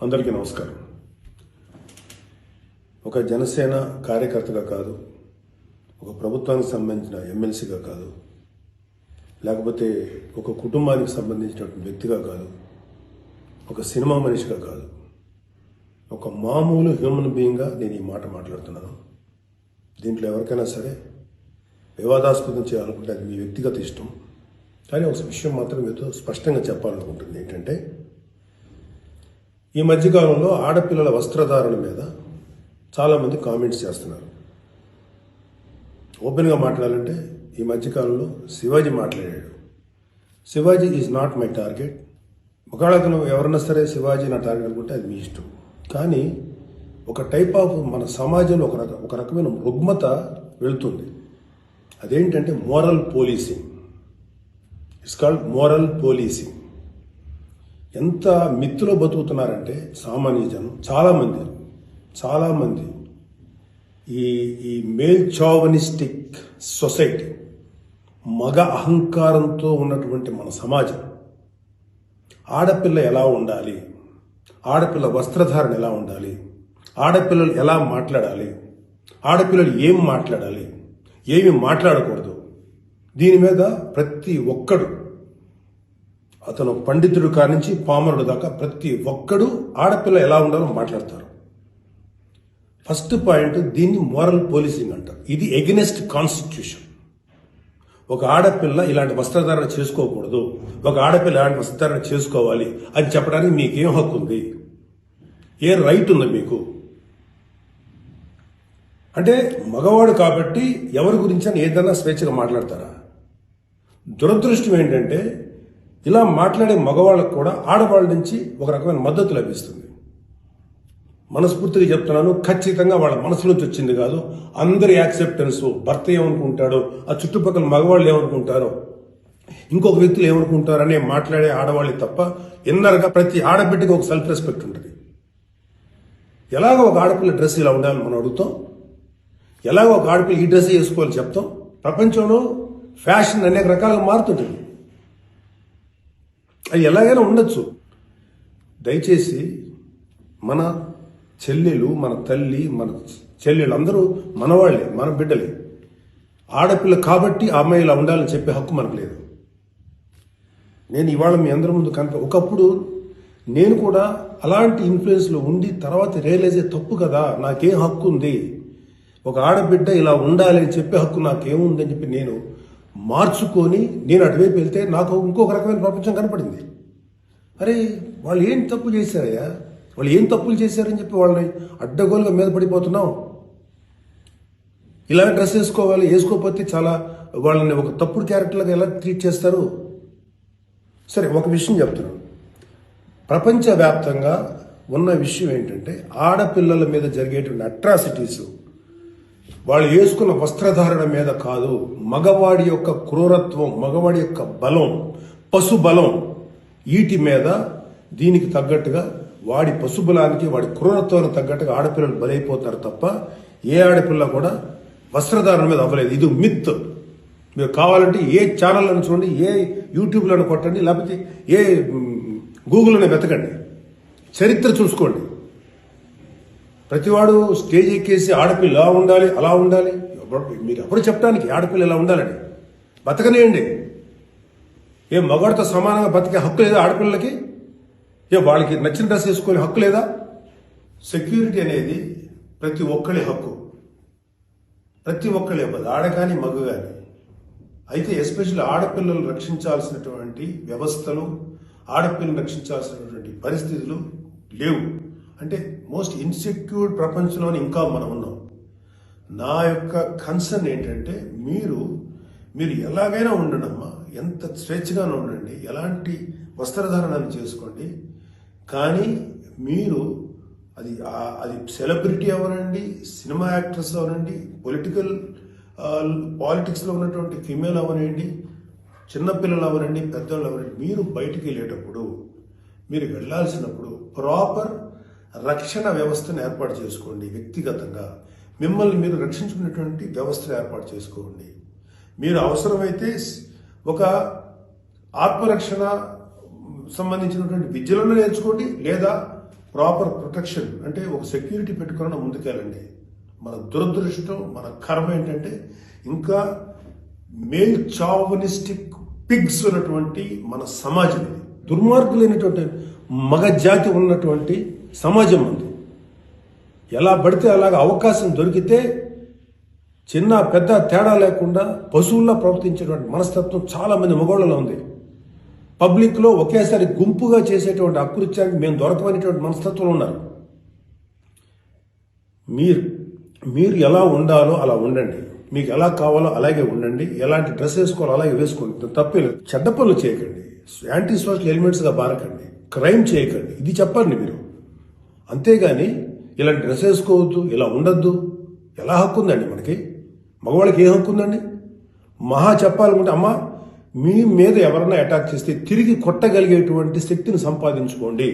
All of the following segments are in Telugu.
అందరికీ నమస్కారం. ఒక జనసేన కార్యకర్తగా కాదు, ఒక ప్రభుత్వానికి సంబంధించిన ఎమ్మెల్సీగా కాదు, లేకపోతే ఒక కుటుంబానికి సంబంధించినటువంటి వ్యక్తిగా కాదు, ఒక సినిమా మనిషిగా కాదు, ఒక మామూలు హ్యూమన్ బీయింగ్గా నేను ఈ మాట మాట్లాడుతున్నాను. దీంట్లో ఎవరికైనా సరే వివాదాస్పదం చేయాలనుకుంటే అది మీ వ్యక్తిగత ఇష్టం. కానీ ఒక విషయం మాత్రం మీతో స్పష్టంగా చెప్పాలనుకుంటుంది ఏంటంటే, ఈ మధ్యకాలంలో ఆడపిల్లల వస్త్రధారణ మీద చాలామంది కామెంట్స్ చేస్తున్నారు. ఓపెన్గా మాట్లాడాలంటే ఈ మధ్యకాలంలో శివాజీ మాట్లాడాడు. Shivaji is not my target. ఒకవేళ అతను ఎవరన్నా సరే శివాజీ నా టార్గెట్ అనుకుంటే అది మీ ఇష్టం. కానీ ఒక టైప్ ఆఫ్ మన సమాజంలో ఒక రకమైన రుగ్మత వెళ్తుంది. అదేంటంటే moral policing. It's called moral policing. ఎంత మిత్తులో బతుకుతున్నారంటే సామాన్య జనం చాలామంది ఈ మేల్ చావనిస్టిక్ సొసైటీ, మగ అహంకారంతో ఉన్నటువంటి మన సమాజం, ఆడపిల్ల ఎలా ఉండాలి, ఆడపిల్ల వస్త్రధారణ ఎలా ఉండాలి, ఆడపిల్లలు ఎలా మాట్లాడాలి, ఆడపిల్లలు ఏం మాట్లాడాలి, ఏమి మాట్లాడకూడదు, దీని మీద ప్రతి ఒక్కడు, అతను పండితుడు కానించి పామరుడు దాకా ప్రతి ఒక్కడు ఆడపిల్ల ఎలా ఉండాలో మాట్లాడతారు. ఫస్ట్ పాయింట్, దీన్ని మోరల్ పోలీసింగ్ అంటారు. ఇది ఎగెనెస్ట్ కాన్స్టిట్యూషన్. ఒక ఆడపిల్ల ఇలాంటి వస్త్రధారణ చేసుకోకూడదు, ఒక ఆడపిల్ల ఇలాంటి వస్త్రధారణ చేసుకోవాలి అని చెప్పడానికి మీకేం హక్కు ఉంది? ఏ రైట్ ఉంది మీకు? అంటే మగవాడు కాబట్టి ఎవరి గురించి అని ఏదైనా స్వేచ్ఛగా మాట్లాడతారా? దురదృష్టం ఏంటంటే ఇలా మాట్లాడే మగవాళ్ళకు కూడా ఆడవాళ్ళ నుంచి ఒక రకమైన మద్దతు లభిస్తుంది. మనస్ఫూర్తిగా చెప్తున్నాను, ఖచ్చితంగా వాళ్ళ మనసు నుంచి వచ్చింది కాదు. అందరి యాక్సెప్టెన్స్, భర్త ఏమనుకుంటాడో, ఆ చుట్టుపక్కల మగవాళ్ళు ఏమనుకుంటారో, ఇంకొక వ్యక్తులు ఏమనుకుంటారో అనే మాట్లాడే ఆడవాళ్ళు తప్ప ఇన్నరగా ప్రతి ఆడబిడ్డకి ఒక సెల్ఫ్ రెస్పెక్ట్ ఉంటుంది. ఎలాగో ఒక ఆడపిల్ల డ్రెస్ ఇలా ఉండాలని మనం అడుగుతాం, ఎలాగో ఒక ఆడపిల్ల ఈ డ్రెస్ వేసుకోవాలని చెప్తాం. ప్రపంచంలో ఫ్యాషన్ అనేక రకాలుగా మారుతుంటుంది. అది ఎలాగైనా ఉండొచ్చు. దయచేసి మన చెల్లెలు, మన తల్లి, మన చెల్లెలు అందరూ మనవాళ్లే, మన బిడ్డలే. ఆడపిల్ల కాబట్టి ఆ అమ్మాయి ఇలా ఉండాలని చెప్పే హక్కు మనకు లేదు. నేను ఇవాళ మీ అందరి ముందు ఒకప్పుడు నేను కూడా అలాంటి ఇన్ఫ్లుయెన్స్లో ఉండి తర్వాత రియలైజ్ అయ్యే తప్పు కదా, నాకేం హక్కు ఉంది, ఒక ఆడబిడ్డ ఇలా ఉండాలి అని చెప్పే హక్కు నాకేముందని చెప్పి నేను మార్చుకొని నేను అటువైపు వెళ్తే నాకు ఇంకొక రకమైన ప్రపంచం కనపడింది. అరే వాళ్ళు ఏం తప్పు చేశారయ్యా, వాళ్ళు ఏం తప్పులు చేశారని చెప్పి వాళ్ళని అడ్డగోలుగా మీద పడిపోతున్నాం. ఇలా డ్రెస్ వేసుకోవాలి, వేసుకోకపోతే చాలా వాళ్ళని ఒక తప్పుడు క్యారెక్టర్లుగా ఎలా ట్రీట్ చేస్తారు? సరే, ఒక విషయం చెప్తున్నాను. ప్రపంచవ్యాప్తంగా ఉన్న విషయం ఏంటంటే ఆడపిల్లల మీద జరిగేటువంటి అట్రాసిటీస్ వాళ్ళు వేసుకున్న వస్త్రధారణ మీద కాదు, మగవాడి యొక్క క్రూరత్వం, మగవాడి యొక్క బలం, పశు బలం, వీటి మీద దీనికి తగ్గట్టుగా వాడి పశుబలానికి, వాడి క్రూరత్వానికి తగ్గట్టుగా ఆడపిల్లలు బలైపోతారు తప్ప ఏ ఆడపిల్ల కూడా వస్త్రధారణ మీద అవ్వలేదు. ఇది మిత్. మీరు కావాలంటే ఏ ఛానల్లను చూడండి, ఏ యూట్యూబ్లను కొట్టండి, లేకపోతే ఏ గూగుల్లోనే వెతకండి, చరిత్ర చూసుకోండి. ప్రతివాడు స్టేజ్ ఎక్కేసి ఆడపిల్ల ఇలా ఉండాలి, అలా ఉండాలి, మీరు ఎప్పుడు చెప్పడానికి ఆడపిల్ల ఇలా ఉండాలని బతకనేయండి. ఏ మగవాడితో సమానంగా బతికే హక్కు లేదా ఆడపిల్లలకి? ఏ వాళ్ళకి నచ్చిన డ్రెస్ వేసుకునే హక్కు లేదా? సెక్యూరిటీ అనేది ప్రతి ఒక్కరి హక్కు, ప్రతి ఒక్కరి ఇవ్వదు, ఆడ కానీ మగ కానీ. అయితే ఎస్పెషల్లీ ఆడపిల్లలు రక్షించాల్సినటువంటి వ్యవస్థలు, ఆడపిల్లలు రక్షించాల్సినటువంటి పరిస్థితులు లేవు. అంటే మోస్ట్ ఇన్సెక్యూర్ ప్రపంచంలోనే ఇంకా మనం ఉన్నాం. నా యొక్క కన్సర్న్ ఏంటంటే మీరు ఎలాగైనా ఉండండమ్మా, ఎంత స్వేచ్ఛగానే ఉండండి, ఎలాంటి వస్త్రధారణను చేసుకోండి. కానీ మీరు అది సెలబ్రిటీ అవనండి, సినిమా యాక్ట్రెస్ అవనండి, పాలిటిక్స్లో ఉన్నటువంటి ఫీమేల్ అవనండి, చిన్నపిల్లలు అవనండి, పెద్దవాళ్ళు అవనండి, మీరు బయటికి వెళ్ళేటప్పుడు, మీరు వెళ్లాల్సినప్పుడు ప్రాపర్ రక్షణ వ్యవస్థను ఏర్పాటు చేసుకోండి. వ్యక్తిగతంగా మిమ్మల్ని మీరు రక్షించుకునేటువంటి వ్యవస్థను ఏర్పాటు చేసుకోండి. మీరు అవసరమైతే ఒక ఆత్మరక్షణ సంబంధించినటువంటి విద్యలను నేర్చుకోండి, లేదా ప్రాపర్ ప్రొటెక్షన్ అంటే ఒక సెక్యూరిటీ పెట్టుకుని ముందుకెళ్ళండి. మన దురదృష్టం, మన కర్మ ఏంటంటే ఇంకా మేల్ చావనిస్టిక్ పిగ్స్ ఉన్నటువంటి మన సమాజం ఇది. దుర్మార్గులైనటువంటి మగ జాతి ఉన్నటువంటి సమాజం ఉంది. ఎలా పడితే అలాగ అవకాశం దొరికితే చిన్న పెద్ద తేడా లేకుండా పశువుల్లో ప్రవర్తించేటువంటి మనస్తత్వం చాలా మంది మగవాళ్ళలో ఉంది. పబ్లిక్లో ఒకేసారి గుంపుగా చేసేటువంటి అకృత్యానికి మేము దొరకమనేటువంటి మనస్తత్వం ఉన్నారు. మీరు ఎలా ఉండాలో అలా ఉండండి, మీకు ఎలా కావాలో అలాగే ఉండండి, ఎలాంటి డ్రెస్ వేసుకోవాలో అలాగే వేసుకోండి, తప్పలేదు. చెడ్డ పనులు చేయకండి, యాంటీ సోషల్ ఎలిమెంట్స్గా బారకండి, క్రైమ్ చేయకండి, ఇది చెప్పండి మీరు. అంతేగాని ఇలాంటి డ్రెస్ వేసుకోవద్దు, ఇలా ఉండద్దు, ఎలా హక్కు ఉందండి మనకి? మగవాళ్ళకి ఏ హక్కు ఉందండి? మహా చెప్పాలనుకుంటే అమ్మ మీ మీద ఎవరన్నా అటాక్ చేస్తే తిరిగి కొట్టగలిగేటువంటి శక్తిని సంపాదించుకోండి,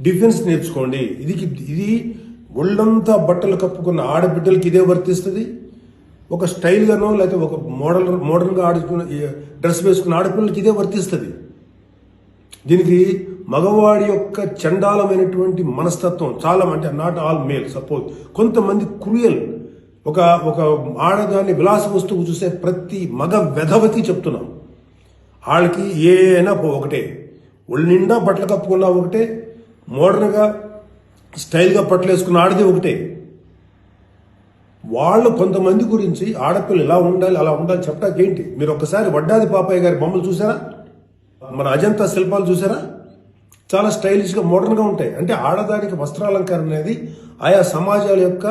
డిఫెన్స్ నేర్చుకోండి. ఇది ఒళ్ళంతా బట్టలు కప్పుకున్న ఆడబిడ్డలకి ఇదే వర్తిస్తుంది. ఒక స్టైల్గానో లేకపోతే ఒక మోడర్న్గా ఆడుకున్న డ్రెస్ వేసుకున్న ఆడపిల్లలకి ఇదే వర్తిస్తుంది. దీనికి మగవాడి యొక్క చండాలమైనటువంటి మనస్తత్వం చాలా, అంటే నాట్ ఆల్ మేల్, సపోజ్ కొంతమంది క్రూయల్, ఒక ఆడదాన్ని విలాస వస్తువు చూసే ప్రతి మగ వెధవతి చెప్తున్నాం, వాళ్ళకి ఏనా ఒకటే, ఒళ్ళు నిండా బట్టలు కప్పుకున్నా ఒకటే, మోడర్న్గా స్టైల్గా బట్టలు వేసుకున్న ఆడది ఒకటే. వాళ్ళు కొంతమంది గురించి ఆడపిల్లలు ఇలా ఉండాలి అలా ఉండాలి చెప్పడానికి ఏంటి? మీరు ఒక్కసారి వడ్డాది పాపయ్య గారి బొమ్మలు చూసారా? మన అజంతా శిల్పాలు చూసారా? చాలా స్టైలిష్గా మోడర్న్గా ఉంటాయి. అంటే ఆడదానికి వస్త్రాలంకారం అనేది ఆయా సమాజాల యొక్క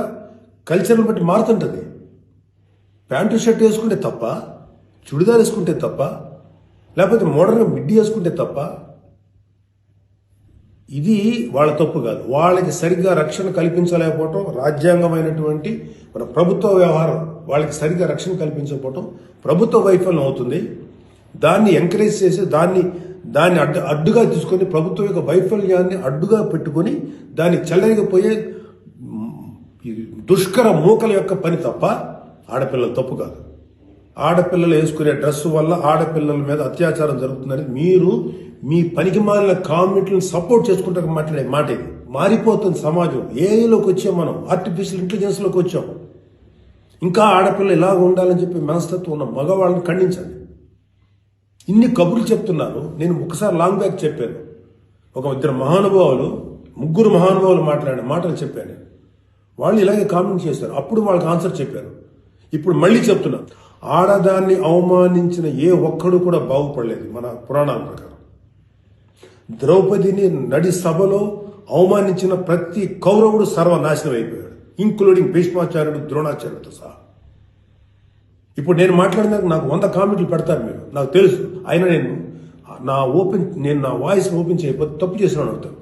కల్చర్ని బట్టి మారుతుంటుంది. ప్యాంటు షర్ట్ వేసుకుంటే తప్ప, చుడిదార్ వేసుకుంటే తప్ప, లేకపోతే మోడర్న్గా మిడ్డీ వేసుకుంటే తప్ప, ఇది వాళ్ళ తప్పు కాదు. వాళ్ళకి సరిగ్గా రక్షణ కల్పించలేకపోవటం, రాజ్యాంగమైనటువంటి మన ప్రభుత్వ వ్యవహారం వాళ్ళకి సరిగ్గా రక్షణ కల్పించకపోవటం ప్రభుత్వ వైఫల్యం అవుతుంది. దాన్ని ఎంకరేజ్ చేసి దాన్ని అడ్డుగా తీసుకొని ప్రభుత్వం యొక్క వైఫల్యాన్ని అడ్డుగా పెట్టుకొని దాన్ని చెల్లరిగిపోయే దుష్కర మూకల యొక్క పని తప్ప ఆడపిల్లల తప్పు కాదు. ఆడపిల్లలు వేసుకునే డ్రెస్సు వల్ల ఆడపిల్లల మీద అత్యాచారం జరుగుతుందని మీరు మీ పనికి మాలిన కామెంట్లను సపోర్ట్ చేసుకుంటే మాట్లాడే మాట ఇది. మారిపోతుంది సమాజం. ఏఐలోకి వచ్చాం మనం, ఆర్టిఫిషియల్ ఇంటెలిజెన్స్లోకి వచ్చాం. ఇంకా ఆడపిల్ల ఇలాగ ఉండాలని చెప్పి మనస్తత్వం ఉన్న మగవాళ్ళని ఖండించండి. ఇన్ని కబుర్లు చెప్తున్నారు. నేను ఒకసారి లాంగ్ బ్యాక్ చెప్పాను, ముగ్గురు మహానుభావులు మాట్లాడిన మాటలు చెప్పాను. వాళ్ళు ఇలాగే కామెంట్ చేశారు. అప్పుడు వాళ్ళకి ఆన్సర్ చెప్పారు. ఇప్పుడు మళ్ళీ చెప్తున్నా, ఆడదాన్ని అవమానించిన ఏ ఒక్కడు కూడా బాగుపడలేదు మన పురాణాల ప్రకారం. ద్రౌపదిని నడి సభలో అవమానించిన ప్రతి కౌరవుడు సర్వనాశనం అయిపోయాడు, ఇంక్లూడింగ్ భీష్మాచార్యుడు, ద్రోణాచార్యుడితో సహా. ఇప్పుడు నేను మాట్లాడినాక నాకు 100 కామెంట్లు పెడతారు మీరు, నాకు తెలుసు. అయినా నేను నా వాయిస్ ఓపెన్ చేయకపోతే తప్పు చేసినాను అవుతాను.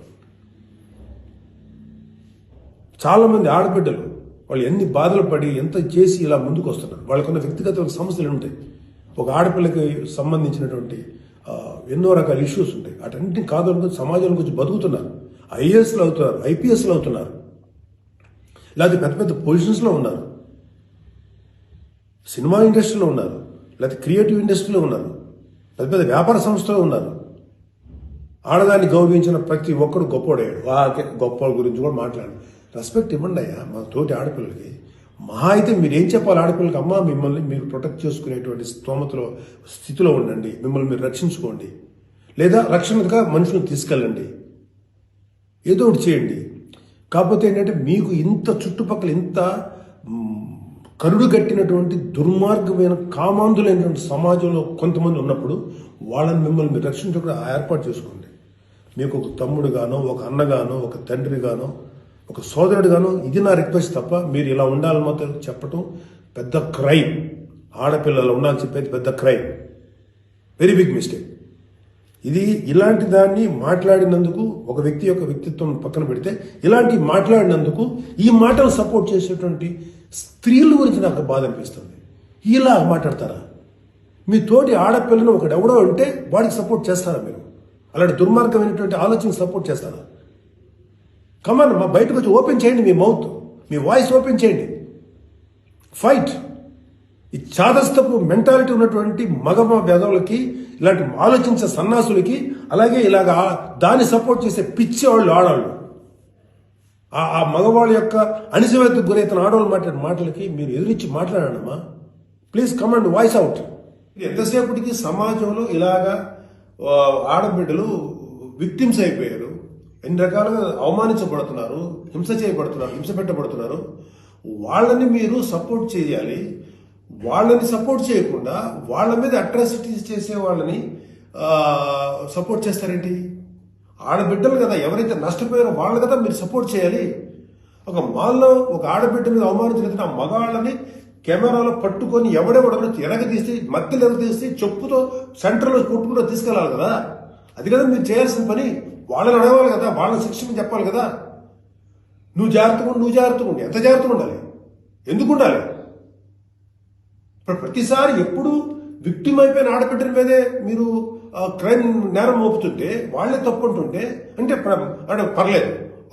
చాలా మంది ఆడబిడ్డలు వాళ్ళు ఎన్ని బాధలు పడి ఎంత చేసి ఇలా ముందుకు వస్తున్నారు. వాళ్ళకున్న వ్యక్తిగత సమస్యలు ఉంటాయి. ఒక ఆడపిల్లకి సంబంధించినటువంటి ఎన్నో రకాల ఇష్యూస్ ఉంటాయి. అటన్నింటినీ కాదనుకుని సమాజం గురించి బతుకుతున్నారు. ఐఏఎస్లు అవుతున్నారు, ఐపీఎస్లు అవుతున్నారు, లేకపోతే పెద్ద పెద్ద పొజిషన్స్లో ఉన్నారు, సినిమా ఇండస్ట్రీలో ఉన్నారు, లేకపోతే క్రియేటివ్ ఇండస్ట్రీలో ఉన్నారు, పెద్ద పెద్ద వ్యాపార సంస్థలో ఉన్నారు. ఆడదాన్ని గౌరవించిన ప్రతి ఒక్కడు గొప్పోడయ్యాడు. గొప్ప గురించి కూడా మాట్లాడు, రెస్పెక్ట్ ఇవ్వండి అయ్యా మా తోటి ఆడపిల్లలకి. మహా అయితే మీరు ఏం చెప్పాలి ఆడపిల్లలకి? అమ్మ మిమ్మల్ని మీరు ప్రొటెక్ట్ చేసుకునేటువంటి స్థితిలో ఉండండి, మిమ్మల్ని మీరు రక్షించుకోండి, లేదా రక్షణగా మనుషులను తీసుకెళ్ళండి, ఏదో ఒకటి చేయండి. కాకపోతే ఏంటంటే మీకు ఇంత చుట్టుపక్కల ఇంత కరుడు కట్టినటువంటి దుర్మార్గమైన కామాంధులైనటువంటి సమాజంలో కొంతమంది ఉన్నప్పుడు వాళ్ళని మిమ్మల్ని మీరు రక్షించకుండా ఏర్పాటు చేసుకోండి. మీకు ఒక తమ్ముడుగానో, ఒక అన్నగానో, ఒక తండ్రిగానో, ఒక సోదరుడుగానో ఇది నా రిక్వెస్ట్ తప్ప మీరు ఇలా ఉండాలని మాత్రం చెప్పటం పెద్ద క్రైమ్. ఆడపిల్లలు ఉండాలని చెప్పేది పెద్ద క్రైమ్, వెరీ బిగ్ మిస్టేక్. ఇది ఇలాంటి దాన్ని మాట్లాడినందుకు ఒక వ్యక్తి యొక్క వ్యక్తిత్వం పక్కన పెడితే ఇలాంటి మాట్లాడినందుకు ఈ మాటలు సపోర్ట్ చేసేటువంటి స్త్రీల గురించి నాకు బాధ అనిపిస్తుంది. ఇలా మాట్లాడతారా? మీ తోటి ఆడపిల్లను ఒకడెవడో అంటే వాడికి సపోర్ట్ చేస్తారా మీరు? అలాంటి దుర్మార్గమైనటువంటి ఆలోచనకు సపోర్ట్ చేస్తారా? కమాన్, మా బయటకు వచ్చి ఓపెన్ చేయండి, మీ మౌత్, మీ వాయిస్ ఓపెన్ చేయండి, ఫైట్. ఈ చాదస్తపు మెంటాలిటీ ఉన్నటువంటి మగ వేదవులకి ఇలాంటి ఆలోచించే సన్నాసులకి, అలాగే ఇలాగ దాన్ని సపోర్ట్ చేసే పిచ్చి వాళ్ళు ఆడవాళ్ళు, ఆ మగవాళ్ళ యొక్క అణిచివేతకు గురైతున్న ఆడవాళ్ళు మాట్లాడే మాటలకి మీరు ఎదురించి మాట్లాడానమ్మా. Please come and voice out. ఎంతసేపటికి సమాజంలో ఇలాగా ఆడబిడ్డలు విక్టిమ్స్ అయిపోయారు, ఎన్ని రకాలుగా అవమానించబడుతున్నారు, హింస చేయబడుతున్నారు, హింస పెట్టబడుతున్నారు. వాళ్ళని మీరు సపోర్ట్ చేయాలి. వాళ్ళని సపోర్ట్ చేయకుండా వాళ్ళ మీద అట్రాసిటీస్ చేసే వాళ్ళని సపోర్ట్ చేస్తారేంటి? ఆడబిడ్డలు కదా, ఎవరైతే నష్టపోయారో వాళ్ళు కదా మీరు సపోర్ట్ చేయాలి. ఒక మాల్లో ఒక ఆడబిడ్డ మీద అవమానించిన ఆ మగాళ్ళని కెమెరాలో పట్టుకొని ఎవడెవడో ఎరగదీసి, మధ్యలో ఎరగదీసి చెప్పుతో సెంటర్లో కొట్టుకుంటూ తీసుకెళ్ళాలి కదా. అది కదా మీరు చేయాల్సిన పని. వాళ్ళని అడగాలి కదా, వాళ్ళని శిక్షణ చెప్పాలి కదా. నువ్వు జాగ్రత్తగా ఉండి ఎంత జాగ్రత్తగా ఉండాలి? ఎందుకు ఉండాలి? ప్రతిసారి ఎప్పుడు విక్టిమ్ అయిపోయిన ఆడబిడ్డల మీదే మీరు క్రైమ్ నేరం మోపుతుంటే, వాళ్లే తప్పు అంటుంటే అంటే పర్లేదు,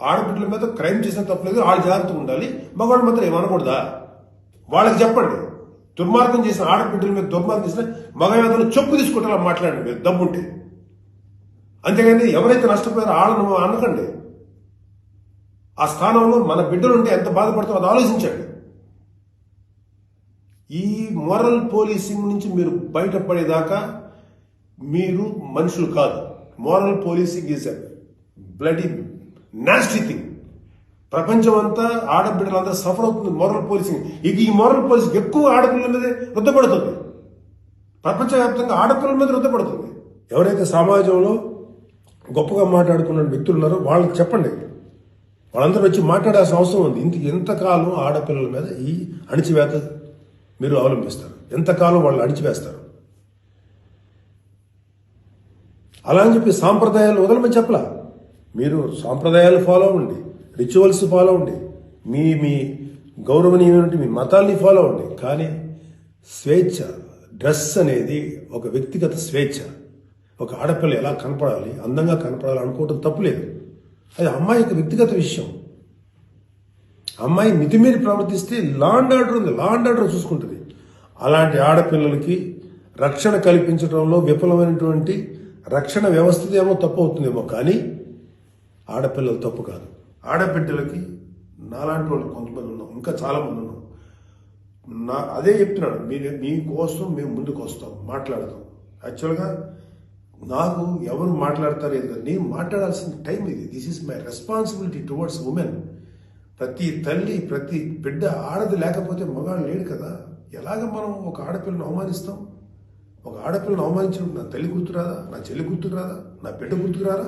ఆడబిడ్డల మీద క్రైమ్ చేసిన తప్పలేదు, వాళ్ళు జాగ్రత్తగా ఉండాలి, మగవాళ్ళు మాత్రం ఏమనకూడదా? వాళ్ళకి చెప్పండి. దుర్మార్గం చేసిన ఆడబిడ్డల మీద దుర్మార్గం చేసిన మగవాళ్ళని చెప్పు తీసుకుంటారా మాట్లాడండి మీరు దమ్ముంటే. అంతేగాని ఎవరైతే నష్టపోయారో వాళ్ళను అనకండి. ఆ స్థానంలో మన బిడ్డలుంటే ఎంత బాధపడతారో అది ఆలోచించండి. ఈ మోరల్ పోలీసింగ్ నుంచి మీరు బయటపడేదాకా మీరు మనుషులు కాదు. Moral policing is a bloody nasty thing. ప్రపంచం అంతా ఆడబిడ్డలంతా సఫర్ అవుతుంది మోరల్ పోలీసింగ్. ఈ మోరల్ పోలీసింగ్ ఎక్కువ ఆడపిల్లల మీద రుద్దపడుతుంది. ప్రపంచవ్యాప్తంగా ఆడపిల్లల మీద రుద్దపడుతుంది. ఎవరైతే సమాజంలో గొప్పగా మాట్లాడుకున్న వ్యక్తులు ఉన్నారో వాళ్ళకి చెప్పండి. వాళ్ళందరూ వచ్చి మాట్లాడాల్సిన అవసరం ఉంది. ఎంతకాలం ఆడపిల్లల మీద ఈ అణిచివేత మీరు అవలంబిస్తారు? ఎంతకాలం వాళ్ళు అణిచివేస్తారు? అలా అని చెప్పి సాంప్రదాయాలు వదలమని చెప్పలా. మీరు సాంప్రదాయాలు ఫాలో అవ్వండి, రిచువల్స్ ఫాలో అవ్వండి, మీ గౌరవనీయమైన మీ మతాల్ని ఫాలో అవ్వండి. కానీ స్వేచ్ఛ, డ్రెస్ అనేది ఒక వ్యక్తిగత స్వేచ్ఛ. ఒక ఆడపిల్ల ఎలా కనపడాలి, అందంగా కనపడాలి అనుకోవటం తప్పులేదు. అది అమ్మాయి యొక్క వ్యక్తిగత విషయం. అమ్మాయి మితిమీరి ప్రవర్తిస్తే లా అండ్ ఆర్డర్ ఉంది, లా అండ్ ఆర్డర్ చూసుకుంటుంది. అలాంటి ఆడపిల్లలకి రక్షణ కల్పించడంలో విఫలమైనటువంటి రక్షణ వ్యవస్థ ఏమో తప్పు అవుతుందేమో, కానీ ఆడపిల్లలు తప్పు కాదు. ఆడబిడ్డలకి నాలాంటి వాళ్ళు కొంతమంది ఉన్నాం, ఇంకా చాలా మంది ఉన్నాం. అదే చెప్తున్నాడు, మీకోసం మేము ముందుకు వస్తాం, మాట్లాడతాం. యాక్చువల్గా నాకు ఎవరు మాట్లాడతారు ఏదో, నేను మాట్లాడాల్సిన టైం ఇది. This is my responsibility towards women. ప్రతి తల్లి, ప్రతి బిడ్డ ఆడది లేకపోతే మగాడు లేడు కదా. ఎలాగ మనం ఒక ఆడపిల్లను అవమానిస్తాం? ఒక ఆడపిల్లను అవమానించినప్పుడు నా తల్లి గుర్తురాదా, నా చెల్లి గుర్తుకురాదా, నా బిడ్డ గుర్తుకురారా?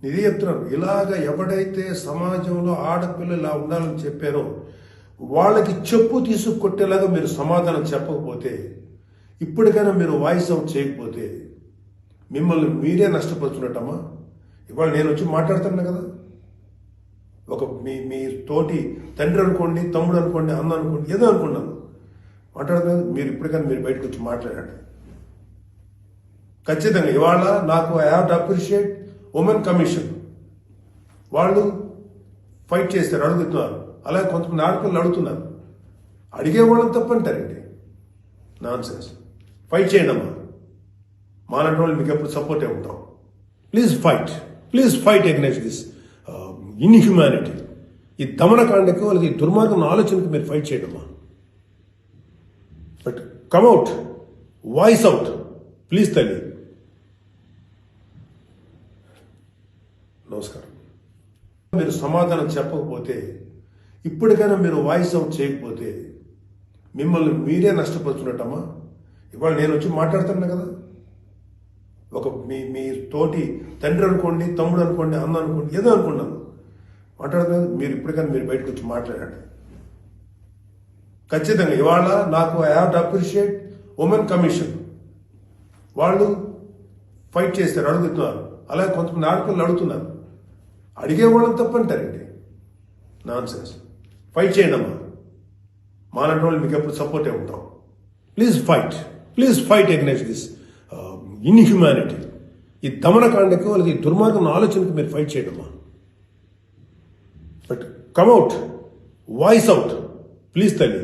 ఇదే చెప్తున్నాను. ఇలాగ ఎవడైతే సమాజంలో ఆడపిల్లలు ఇలా ఉండాలని చెప్పారో వాళ్ళకి చెప్పు తీసుకొట్టేలాగా మీరు సమాధానం చెప్పకపోతే, ఇప్పటికైనా మీరు వాయిస్ అవుట్ చేయకపోతే మిమ్మల్ని మీరే నష్టపరుచున్నట్టమ్మా. ఇవాళ నేను వచ్చి మాట్లాడుతున్నా కదా, ఒక మీ తోటి తండ్రి అనుకోండి, తమ్ముడు అనుకోండి, అన్న అనుకోండి, ఏదో అనుకున్నాను మాట్లాడుతున్నా. మీరు ఇప్పటికైనా మీరు బయటకు వచ్చి మాట్లాడండి. ఖచ్చితంగా ఇవాళ నాకు I have to appreciate women commission. వాళ్ళు ఫైట్ చేస్తారు, అడుగుతున్నారు. అలాగే కొంతమంది ఆడపిల్లలు అడుగుతున్నారు. అడిగే వాళ్ళని తప్పంటారండి, నాన్ సెన్స్. ఫైట్ చేయండి అమ్మా. మాలాంటి వాళ్ళు మీకు ఎప్పుడు సపోర్టే ఉంటాం. Please fight against this inhumanity. ఈ దమనకాండకు వాళ్ళకి దుర్మార్గం ఆలోచనకు మీరు ఫైట్ చేయండి అమ్మా. But come out, voice out please తల్లి. నమస్కారం. మీరు సమాధానం చెప్పకపోతే, ఇప్పటికైనా మీరు వాయిస్ అవుట్ చేయకపోతే మిమ్మల్ని మీరే నష్టపరుచున్నట్టమ్మా. ఇవాళ నేను వచ్చి మాట్లాడుతున్నా కదా, ఒక మీ తోటి తండ్రి అనుకోండి, తమ్ముడు అనుకోండి, అన్న అనుకోండి, ఏదో అనుకున్నాను మాట్లాడుతున్నా. మీరు ఇప్పటికైనా మీరు బయటకు వచ్చి మాట్లాడండి. ఖచ్చితంగా ఇవాళ నాకు I have to appreciate women commission. వాళ్ళు ఫైట్ చేస్తారు, అడుగుతున్నారు. అలాగే కొంతమంది ఆడపిల్లలు అడుగుతున్నారు. అడిగే వాళ్ళని తప్పంటారండి, నాన్ సెన్స్. ఫైట్ చేయండి అమ్మా. మాలాంటి వాళ్ళు మీకు ఎప్పుడు సపోర్టే ఉంటాం. Please fight against this inhumanity. ఈ దమనకాండకు వాళ్ళకి దుర్మార్గం ఆలోచనకు మీరు ఫైట్ చేయండి అమ్మా. But come out, voice out please తల్లి.